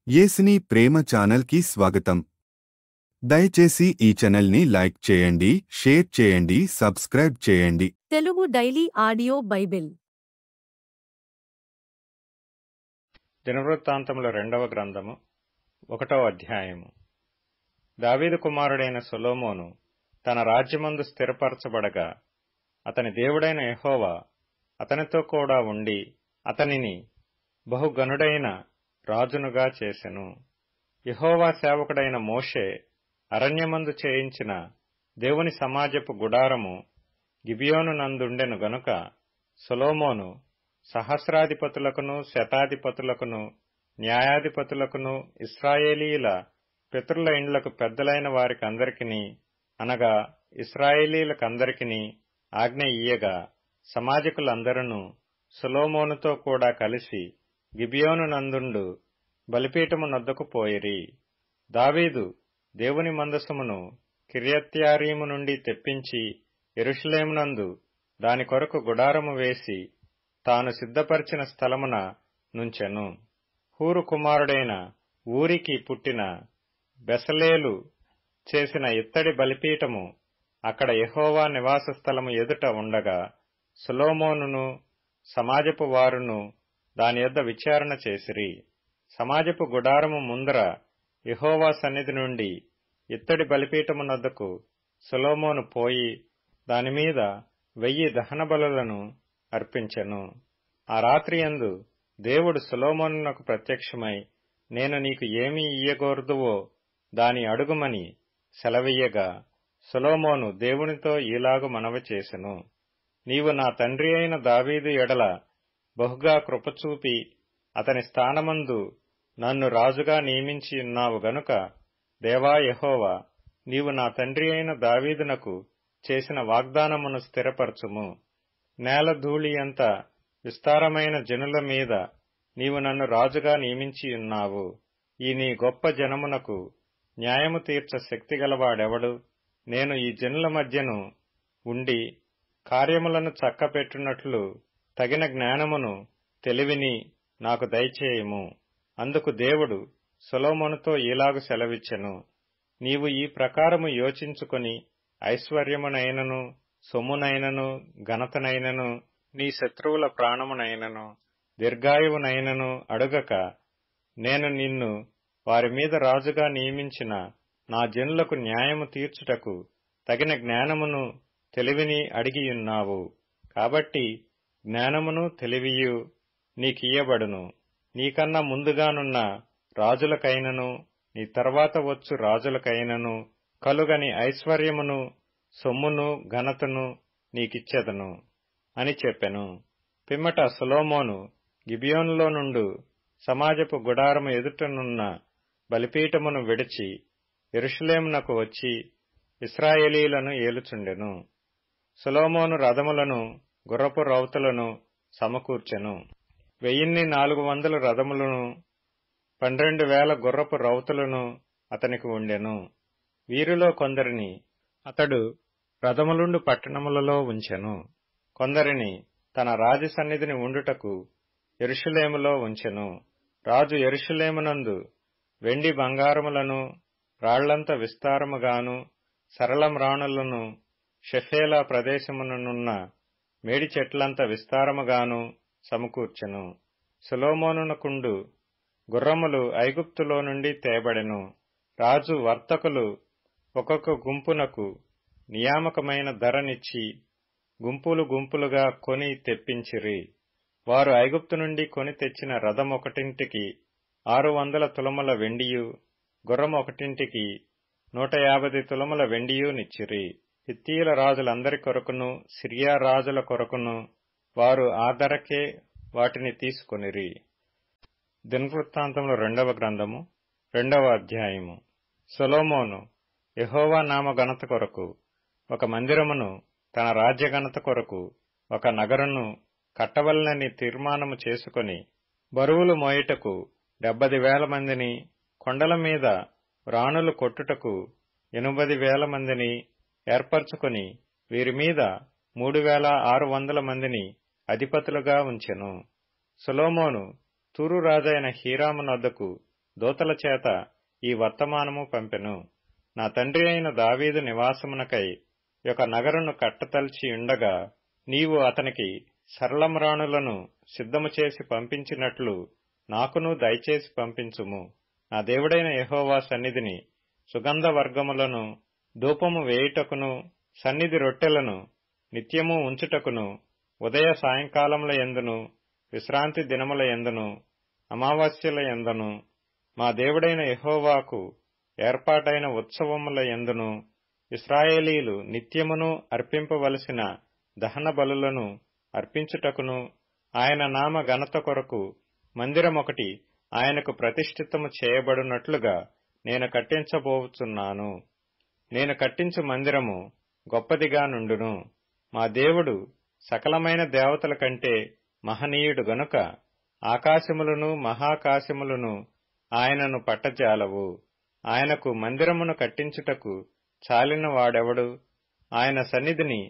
యేసుని ప్రేమ ఛానల్కి స్వాగతం. దయచేసి ఈ ఛానల్ని లైక్ చేయండి, షేర్ చేయండి, సబ్స్క్రైబ్ చేయండి. తెలుగు డైలీ ఆడియో బైబిల్ దినవృత్తాంతముల 2వ గ్రంథము 1వ అధ్యాయము. దావీదు కుమారుడైన సొలొమోను తన రాజ్యమందు స్థిరపరచబడగా అతని దేవుడైన యెహోవా అతనితో కూడా ఉండి అతనిని బహుగనుడైన రాజునుగా చేసెను. యెహోవా సేవకుడైన మోషే అరణ్యమందు చేయించిన దేవుని సమాజపు గుడారము గిబియోను నందుండెను గనుక సొలొమోను సహస్రాధిపతులకును శతాధిపతులకును న్యాయాధిపతులకును ఇశ్రాయేలీల పితరుల ఇండ్లకు పెద్దలైన వారికందరికిని అనగా ఇశ్రాయేలీలకందరికిని ఆజ్ఞ ఇయ్యగా సమాజకులందరూ సొలొమోనుతో కూడా కలిసి గిబియోను నందుండు బలిపీఠము నొద్దకు పోయిరి. దావీదు దేవుని మందసమును కిర్యత్యారీము నుండి తెప్పించి యెరూషలేమునందు దాని కొరకు గుడారము వేసి తాను సిద్ధపరిచిన స్థలమున నుంచెను. హూరు కుమారుడైన ఊరికి పుట్టిన బెసలేలు చేసిన ఇత్తడి బలిపీఠము అక్కడ యెహోవా నివాస స్థలము ఎదుట ఉండగా సొలొమోనును సమాజపు వారును దాని యొద్ద విచారణ చేసిరి. సమాజపు గుడారము ముందర యెహోవా సన్నిధి నుండి ఇత్తడి బలిపీఠమునొద్దకు సొలొమోను పోయి దానిమీద 1000 దహన బలులను అర్పించెను. ఆ రాత్రియందు దేవుడు సొలొమోనునకు ప్రత్యక్షమై, నేను నీకు ఏమి ఇయ్యగోరుదువో దాని అడుగుమని సెలవియ్యగా సొలొమోను దేవునితో ఈలాగు మనవి చేసెను. నీవు నా తండ్రి అయిన దావీదు ఎడల బహుగా కృపచూపి అతని స్థానమందు నన్ను రాజుగా నియమించి ఉన్నావు గనుక దేవా యెహోవా, నీవు నా తండ్రి అయిన దావీదునకు చేసిన వాగ్దానమును స్థిరపరచుము. నేల ధూళియంత విస్తారమైన జనుల మీద నీవు నన్ను రాజుగా నియమించి ఉన్నావు. ఈ నీ గొప్ప జనమునకు న్యాయము తీర్చ శక్తిగలవాడెవడు? నేను ఈ జనుల మధ్యను ఉండి కార్యములను చక్కపెట్టునట్లు తగిన జ్ఞానమును తెలివిని నాకు దయచేయము. అందుకు దేవుడు సొలొమోనుతో ఈలాగు సెలవిచ్చెను. నీవు ఈ ప్రకారము యోచించుకొని ఐశ్వర్యమునైనను సొమ్మునైనను ఘనతనైనను నీ శత్రువుల ప్రాణమునైనను దీర్ఘాయువునైనను అడుగక నేను నిన్ను వారి మీద రాజుగా నియమించిన నా జనులకు న్యాయము తీర్చుటకు తగిన జ్ఞానమును తెలివిని అడిగియున్నావు. కాబట్టి జ్ఞానమును తెలివియు నీకియ్యబడును. నీకన్నా ముందుగానున్న రాజులకైనను నీ తర్వాత వచ్చు రాజులకైనను కలుగని ఐశ్వర్యమును సొమ్మును ఘనతను నీకిచ్చెదను అని చెప్పెను. పిమ్మట సొలొమోను గిబియోనులో నుండు సమాజపు గుడారము ఎదుటనున్న బలిపీఠమును విడిచి యెరూషలేమునకు వచ్చి ఇశ్రాయేలీలను ఏలుచుండెను. సొలొమోను రథములను గుర్రపు రౌతులను సమకూర్చెను. 1400 రథములను 12,000 గుర్రపు రౌతులను అతనికి ఉండెను. వీరిలో కొందరిని అతడు రథములుండు పట్టణములలో ఉంచెను. కొందరిని తన రాజు సన్నిధిని ఉండుటకు యెరూషలేములో ఉంచెను. రాజు యెరూషలేమునందు వెండి బంగారములను రాళ్లంత విస్తారముగాను సరళమ్రాణులను షెఫేలా ప్రదేశముననున్న మేడి చెట్లంత విస్తారముగాను సమకూర్చెను. సొలొమోనునకుండు గుర్రములు ఐగుప్తులో నుండి తేబడెను. రాజు వర్తకులు ఒక్కొక్క గుంపునకు నియామకమైన ధరనిచ్చి గుంపులు గుంపులుగా కొని తెప్పించిరి. వారు ఐగుప్తు నుండి కొని తెచ్చిన రథమొకటింటికి 600 తులముల వెండియు గుర్రం ఒకటింటికి 150 తులముల వెండియు నిచ్చిరి. హిత్తీయుల రాజులందరి కొరకును సిరియా రాజుల కొరకును వారు ఆ ధరకే వాటిని తీసుకొనిరి. దినవృత్తాంతముల 2వ గ్రంథము 2వ అధ్యాయము. సొలొమోను యెహోవా నామ ఘనత కొరకు ఒక మందిరమును, తన రాజ్య ఘనత కొరకు ఒక నగరును కట్టవలనని తీర్మానము చేసుకొని బరువులు మోయుటకు 70,000 మందిని, కొండల మీద రాణులు కొట్టుటకు 80,000 మందిని ఏర్పరచుకొని వీరి మీద 3,600 మందిని అధిపతులుగా ఉంచెను. సొలొమోను తూరు రాజైన హీరాము నొద్దకు దూతల చేత ఈ వర్తమానము పంపెను. నా తండ్రి అయిన దావీదు నివాసమునకై ఒక నగరును కట్టతలిచి ఉండగా నీవు అతనికి సరళమ్రాణులను సిద్ధము చేసి పంపించినట్లు నాకును దయచేసి పంపించుము. నా దేవుడైన యెహోవా సన్నిధిని సుగంధ వర్గములను ధూపము వేయుటకును సన్నిధి రొట్టెలను నిత్యము ఉంచుటకును ఉదయ సాయంకాలముల యందును విశ్రాంతి దినముల యందును అమావాస్యల యందును మా దేవుడైన యెహోవాకు ఏర్పాటైన ఉత్సవముల యందును ఇశ్రాయేలీలు నిత్యమును అర్పింపవలసిన దహన బలులను అర్పించుటకును ఆయన నామ ఘనత కొరకు మందిరమొకటి ఆయనకు ప్రతిష్ఠితము చేయబడినట్లుగా నేను కట్టించబోచున్నాను. నేను కట్టించు మందిరము గొప్పదిగా నుండును. మా దేవుడు సకలమైన దేవతల కంటే మహనీయుడు గనుక ఆకాశములను మహాకాశములను ఆయనను పట్టజాలవు. ఆయనకు మందిరమును కట్టించుటకు చాలిన వాడెవడు? ఆయన సన్నిధిని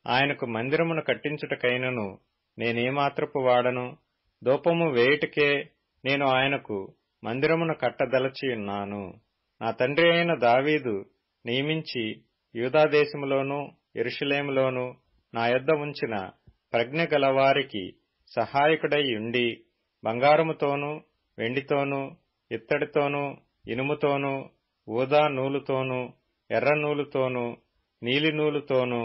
ఆయనకు మందిరమును కట్టించుటకైనను నేనేమాత్రపు వాడను? ధూపము వేయుటకే నేను ఆయనకు మందిరమును కట్టదలచియున్నాను. నా తండ్రి అయిన దావీదు నియమించి యూదాదేశములోను యెరూషలేములోను నా యొద్ద ఉంచిన ప్రజ్ఞ గలవారికి సహాయకుడై ఉండి బంగారముతోనూ వెండితోనూ ఇత్తడితోనూ ఇనుముతోనూ ఊదా నూలుతోనూ ఎర్ర నూలుతోనూ నీలి నూలుతోనూ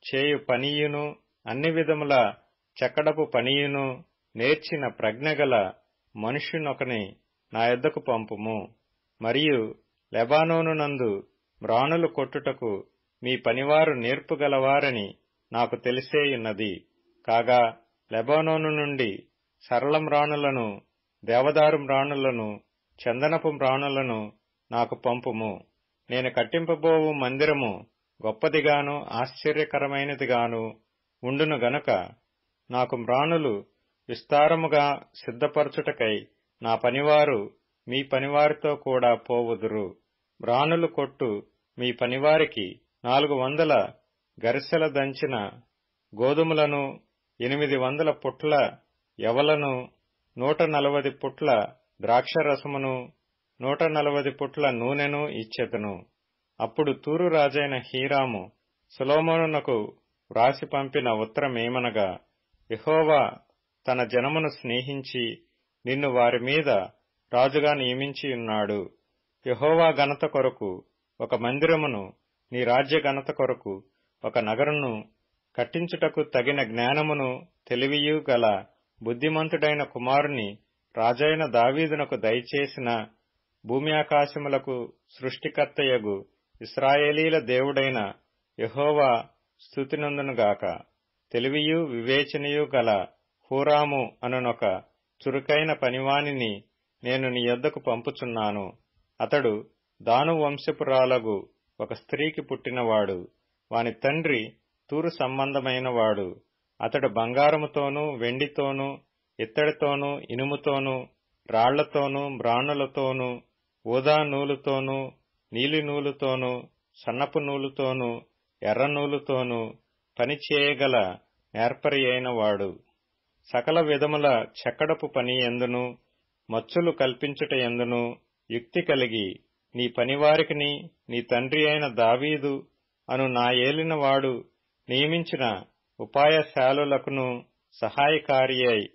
చేయు పనియును అన్ని విధముల చెక్కడపు పనియును నేర్చిన ప్రజ్ఞగల మనుష్యునొకని నా యొద్దకు పంపుము. మరియు లెబానోనునందు మ్రాణులు కొట్టుటకు మీ పనివారు నేర్పుగలవారని నాకు తెలిసేయున్నది. కాగా లెబానోను నుండి సరళ మ్రాణులను దేవదారు మ్రాణులను చందనపు మ్రాణులను నాకు పంపుము. నేను కట్టింపబోవు మందిరము గొప్పదిగాను ఆశ్చర్యకరమైనదిగాను ఉండును గనుక నాకు మ్రాణులు విస్తారముగా సిద్ధపరచుటకై నా పనివారు మీ పనివారితో కూడా పోవుదురు. మ్రాణులు కొట్టు మీ పనివారికి 400 గరిసెల దంచిన గోధుమలను 800 పుట్ల యవలను 140 పుట్ల ద్రాక్షరసమును 140 పుట్ల నూనెను ఇచ్చెదను. అప్పుడు తూరు రాజైన హీరాము సొలొమోనునకు వ్రాసి పంపిన ఉత్తరమేమనగా, యెహోవా తన జనమును స్నేహించి నిన్ను వారి మీద రాజుగా నియమించియున్నాడు. యెహోవా ఘనత కొరకు ఒక మందిరమును, నీ రాజ్య ఘనత కొరకు ఒక నగరును కట్టించుటకు తగిన జ్ఞానమును తెలివియు గల బుద్ధిమంతుడైన కుమారుని రాజైన దావీదునకు దయచేసిన భూమి ఆకాశములకు సృష్టికర్తయగు ఇశ్రాయేలీల దేవుడైన యెహోవా స్తుతినందునుగాక. తెలివియు వివేచనయు గల హూరాము అనునొక చురుకైన పనివానిని నేను నీ యొద్దకు పంపుచున్నాను. అతడు దాను వంశపురాలగు ఒక స్త్రీకి పుట్టినవాడు. వాని తండ్రి తూరు సంబంధమైనవాడు. అతడు బంగారముతోనూ వెండితోనూ ఇత్తడితోనూ ఇనుముతోనూ రాళ్లతోనూ మ్రాణులతోనూ ఊదా నూలుతోనూ నీలి నూలుతోనూ సన్నపు నూలుతోనూ ఎర్ర నూలుతోనూ పనిచేయగల నేర్పరి అయినవాడు. సకల విధముల చెక్కడపు పని యందును మచ్చులు కల్పించుట యందును యుక్తి కలిగి నీ పనివారికిని నీ తండ్రి అయిన దావీదు అను నా ఏలినవాడు నియమించిన ఉపాయశాలులకును సహాయకారి అయి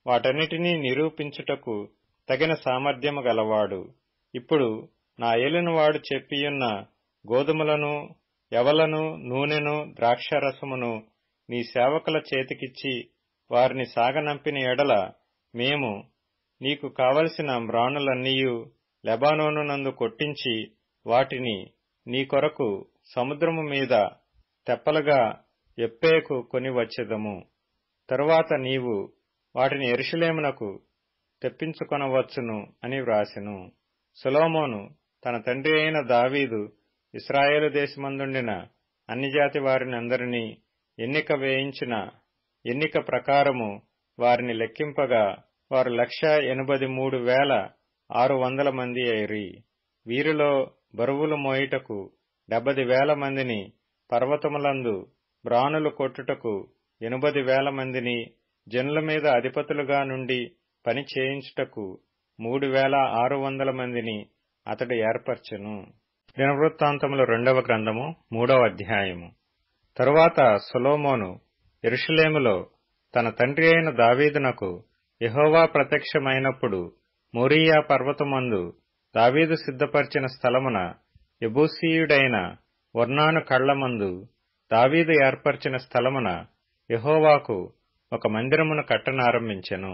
వాటన్నిటినీ నిరూపించుటకు తగిన సామర్థ్యము గలవాడు. ఇప్పుడు నా ఏలినవాడు చెప్పియున్న గోధుమలను యవలను నూనెను ద్రాక్షరసమును నీ సేవకుల చేతికిచ్చి వారిని సాగనంపిన ఎడల మేము నీకు కావలసిన మ్రాణులన్నీయు లెబానోనునందు కొట్టించి వాటిని నీ కొరకు సముద్రము మీద తెప్పలుగా యొప్పేకు కొని వచ్చెదము. తరువాత నీవు వాటిని యెరూషలేమునకు తెప్పించుకొనవచ్చును అని వ్రాసెను. సొలొమోను తన తండ్రి అయిన దావీదు ఇశ్రాయేలు దేశమందుండిన అన్యజాతి వారినందరినీ ఎన్నిక వేయించిన ఎన్నిక ప్రకారము వారిని లెక్కింపగా వారు 183,600 మంది అయిరి. వీరిలో బరువులు మోయుటకు 70,000 మందిని, పర్వతములందు బ్రానులు కొట్టుటకు 80,000 మందిని, జనుల మీద అధిపతులుగా నుండి పని చేయించుటకు 3,600 మందిని అతడు ఏర్పరచెను. దినవృత్తాంతములు 2వ గ్రంథము 3వ అధ్యాయము. తరువాత సొలొమోను యెరూషలేములో తన తండ్రి అయిన దావీదునకు యెహోవా ప్రత్యక్షమైనప్పుడు మోరియా పర్వతమందు దావీదు సిద్ధపరిచిన స్థలమున యెబూసీయుడైన ఒర్నాను కళ్లమందు దావీదు ఏర్పరిచిన స్థలమున యెహోవాకు ఒక మందిరమును కట్టనారంభించెను.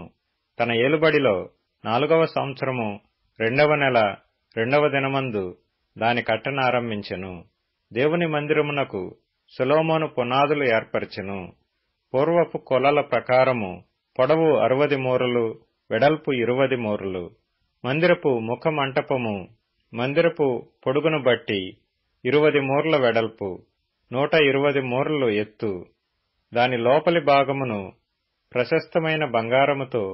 తన ఏలుబడిలో 4వ సంవత్సరము 2వ నెల 2వ దినమందు దాని కట్టనారంభించెను. దేవుని మందిరమునకు సొలొమోను పునాదులు ఏర్పరచెను. పూర్వపు కొలల ప్రకారము పొడవు 60 మూరలు, వెడల్పు 20 మూరలు. మందిరపు ముఖ మంటపము మందిరపు పొడుగును బట్టి 20 మూరల వెడల్పు, 120 మూరలు ఎత్తు. దాని లోపలి భాగమును ప్రశస్తమైన బంగారముతో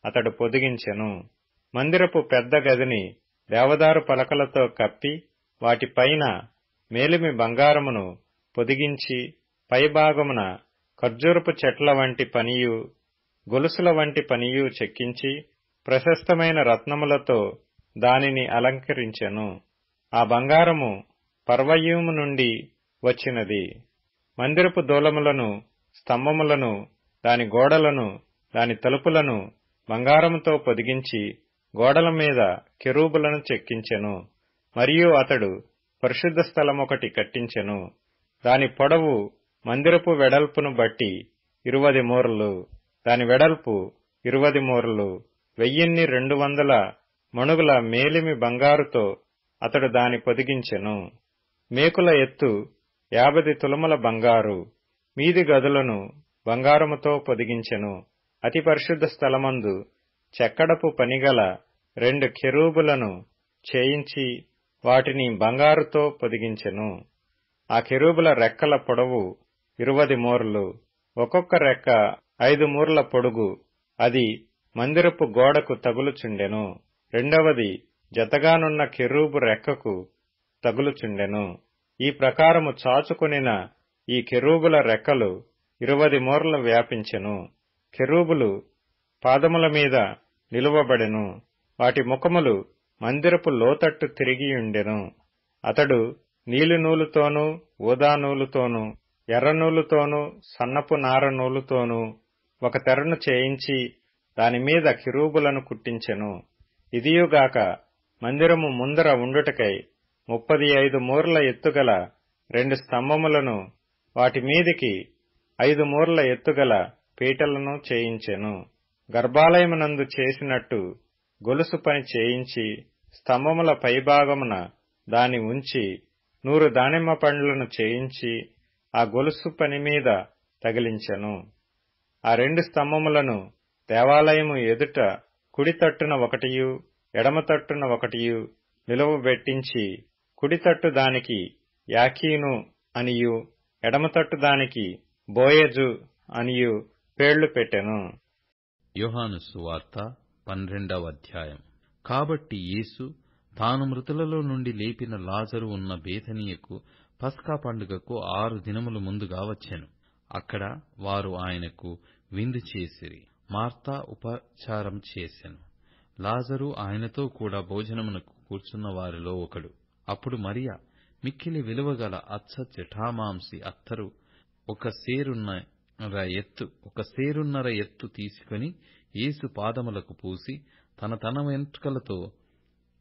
అతడు పొదిగించెను. మందిరపు పెద్ద గదిని దేవదారు పలకలతో కప్పి వాటిపైన మేలిమి బంగారమును పొదిగించి పైభాగమున ఖర్జూరపు చెట్ల వంటి పనియు గొలుసుల వంటి పనియు చెక్కించి ప్రశస్తమైన రత్నములతో దానిని అలంకరించెను. ఆ బంగారము పర్వయీము నుండి వచ్చినది. మందిరపు దూలములను, స్తంభములను, దాని గోడలను, దాని తలుపులను బంగారముతో పొదిగించి గోడల మీద కెరూబులను చెక్కించెను. మరియు అతడు పరిశుద్ధ స్థలమొకటి కట్టించెను. దాని పొడవు మందిరపు వెడల్పును బట్టి 20 మూరలు, దాని వెడల్పు 20 మూరలు. 1200 మణుగుల మేలిమి బంగారుతో అతడు దాని పొదిగించెను. మేకుల ఎత్తు 50 తులముల బంగారు. మీది గదులను బంగారముతో పొదిగించెను. అతి పరిశుద్ధ స్థలమందు చెక్కడపు పనిగల 2 కెరూబులను చేయించి వాటిని బంగారుతో పొదిగించెను. ఆ కెరూబుల రెక్కల పొడవు 20 మూరలు, ఒక్కొక్క రెక్క 5 మూరల పొడుగు. అది మందిరపు గోడకు తగులుచుండెను. రెండవది జతగానున్న కెరూబు రెక్కకు తగులుచుండెను. ఈ ప్రకారము చాచుకొనిన ఈ కెరూబుల రెక్కలు 20 మూరలు వ్యాపించెను. కెరూబులు పాదముల మీద నిలువబడెను. వాటి ముఖములు మందిరపు లోతట్టు తిరిగియుండెను. అతడు నీలి నూలుతోనూ, ఊదా నూలుతోనూ, ఎర్రనూలుతోనూ, సన్నపు నార నూలుతోనూ ఒక తెరను చేయించి దానిమీద కెరూబులను కుట్టించెను. ఇదియుగాక మందిరము ముందర ఉండుటకై 35 మూరల ఎత్తుగల 2 స్తంభములను, వాటి మీదికి 5 మూరల ఎత్తుగల పీటలను చేయించెను. గర్భాలయమునందు చేసినట్టు గొలుసు పని చేయించి స్తంభముల పైభాగమున దాని ఉంచి 100 దానిమ్మ పండ్లను చేయించి ఆ గొలుసు పని మీద తగిలించెను. ఆ 2 స్తంభములను దేవాలయము ఎదుట కుడి తట్టున ఒకటియు, ఎడమ తట్టున ఒకటియు నిలువబెట్టించి కుడి తట్టు దానికి యాకీను అనియు, ఎడమ తట్టు దానికి బోయజు అనియు పేర్లు పెట్టెను. యోహాను సువార్త 12వ అధ్యాయం. కాబట్టి యేసు తాను మృతులలో నుండి లేపిన లాజరు ఉన్న బేతనీయకు పస్కా పండుగకు 6 దినములు ముందుగా వచ్చెను. అక్కడ వారు ఆయనకు విందు చేసిరి. మార్తా ఉపచారం చేసెను. లాజరు ఆయనతో కూడా భోజనమునకు కూర్చున్న వారిలో ఒకడు. అప్పుడు మరియ మిక్కిలి విలువగల అచ్చ జటామాంసి అత్తరు ఒక సేరున్నర ఎత్తు తీసుకొని యేసు పాదములకు పూసి తన వెంట్రుకలతో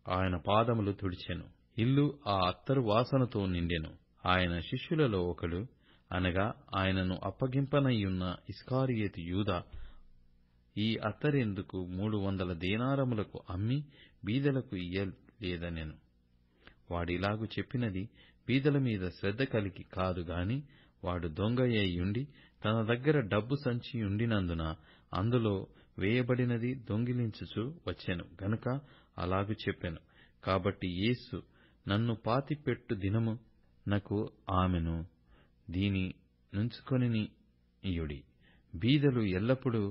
ఆయన పాదములు తుడిచెను. ఇల్లు ఆ అత్తరు వాసనతో నిండెను. ఆయన శిష్యులలో ఒకడు, అనగా ఆయనను అప్పగింపనయ్యున్న ఇస్కారియోతు యూదా, ఈ అత్తరెందుకు 300 దేనారములకు అమ్మి బీదలకు ఇయ్యలేదనెను. వాడిలాగు చెప్పినది బీదల మీద శ్రద్ధ కలిగి కాదు గాని, వాడు దొంగయ్యుండి తన దగ్గర డబ్బు సంచి ఉండినందున అందులో వేయబడినది దొంగిలించుచు వచ్చెను గనుక అలాగు చెప్పెను. కాబట్టి యేసు, నన్ను పాతిపెట్టు దినము నకు ఆమెను దీని నుంచుకొనియుడి. బీదలు ఎల్లప్పుడూ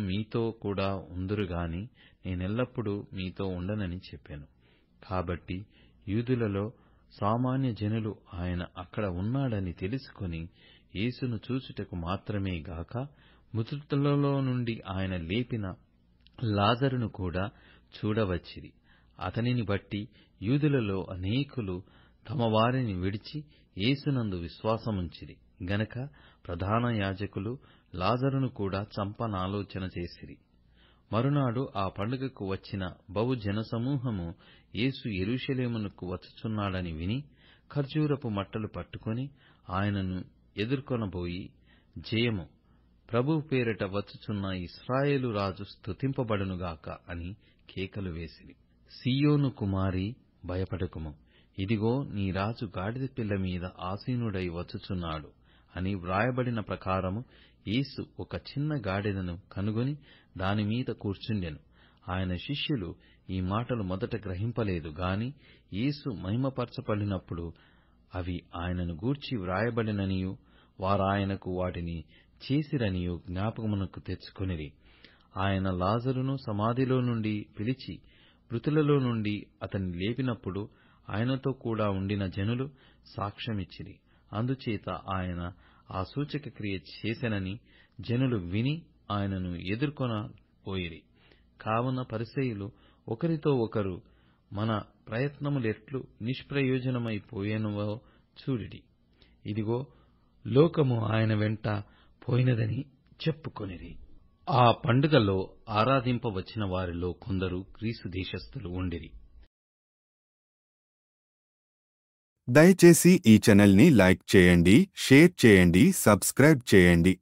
మీతో కూడా ఉందురుగాని నేనెల్లప్పుడూ మీతో ఉండనని చెప్పాను. కాబట్టి యూదులలో సామాన్య జనులు ఆయన అక్కడ ఉన్నాడని తెలుసుకొని యేసును చూచుటకు మాత్రమే గాక మృతులలో నుండి ఆయన లేపిన లాజరును కూడా చూడవచ్చిరి. అతనిని బట్టి యూదులలో అనేకులు తమ వారిని విడిచి యేసునందు విశ్వాసముంచిరి గనక ప్రధాన యాజకులు లాజరును కూడా చంపనాలోచన చేసిరి. మరునాడు ఆ పండుగకు వచ్చిన బహు జనసమూహము యేసు యెరూషలేమునకు వచ్చుచున్నాడని విని ఖర్జూరపు మట్టలు పట్టుకొని ఆయనను ఎదుర్కొనబోయి, జయము, ప్రభువు పేరిట వచ్చుచున్న ఇశ్రాయేలు రాజు స్తుతింపబడునుగాక అని కేకలు వేసిరి. సీయోను కుమారీ, భయపడకుము, ఇదిగో నీ రాజు గాడిద పిల్ల మీద ఆసీనుడై వచ్చుచున్నాడు అని వ్రాయబడిన ప్రకారము యేసు ఒక చిన్న గాడిదను కనుగొని దానిమీద కూర్చుండెను. ఆయన శిష్యులు ఈ మాటలు మొదట గ్రహింపలేదు గాని యేసు మహిమపరచబడినప్పుడు అవి ఆయనను గూర్చి వ్రాయబడిననియు వారాయనకు వాటిని చేసిరనియు జ్ఞాపకమునకు తెచ్చుకొనిరి. ఆయన లాజరును సమాధిలో నుండి పిలిచి మృతులలో నుండి అతన్ని లేపినప్పుడు ఆయనతో కూడా ఉండిన జనులు సాక్ష్యమిచ్చిరి. అందుచేత ఆయన ఆ సూచక క్రియ చేసెనని జనులు విని ఆయనను ఎదుర్కొనబోయిరి. కావున పరిసయ్యులు ఒకరితో ఒకరు, మన ప్రయత్నములెట్లు నిష్ప్రయోజనమైపోయెనువో చూడిడి, ఇదిగో లోకము ఆయన వెంట పోయినదని చెప్పుకొనిరి. ఆ పండుగలో ఆరాధింపవచ్చిన వారిలో కొందరు గ్రీసు దేశస్థులు ఉండిరి. దయచేసి ఈ ఛానల్ని లైక్ చేయండి, షేర్ చేయండి, సబ్స్క్రైబ్ చేయండి.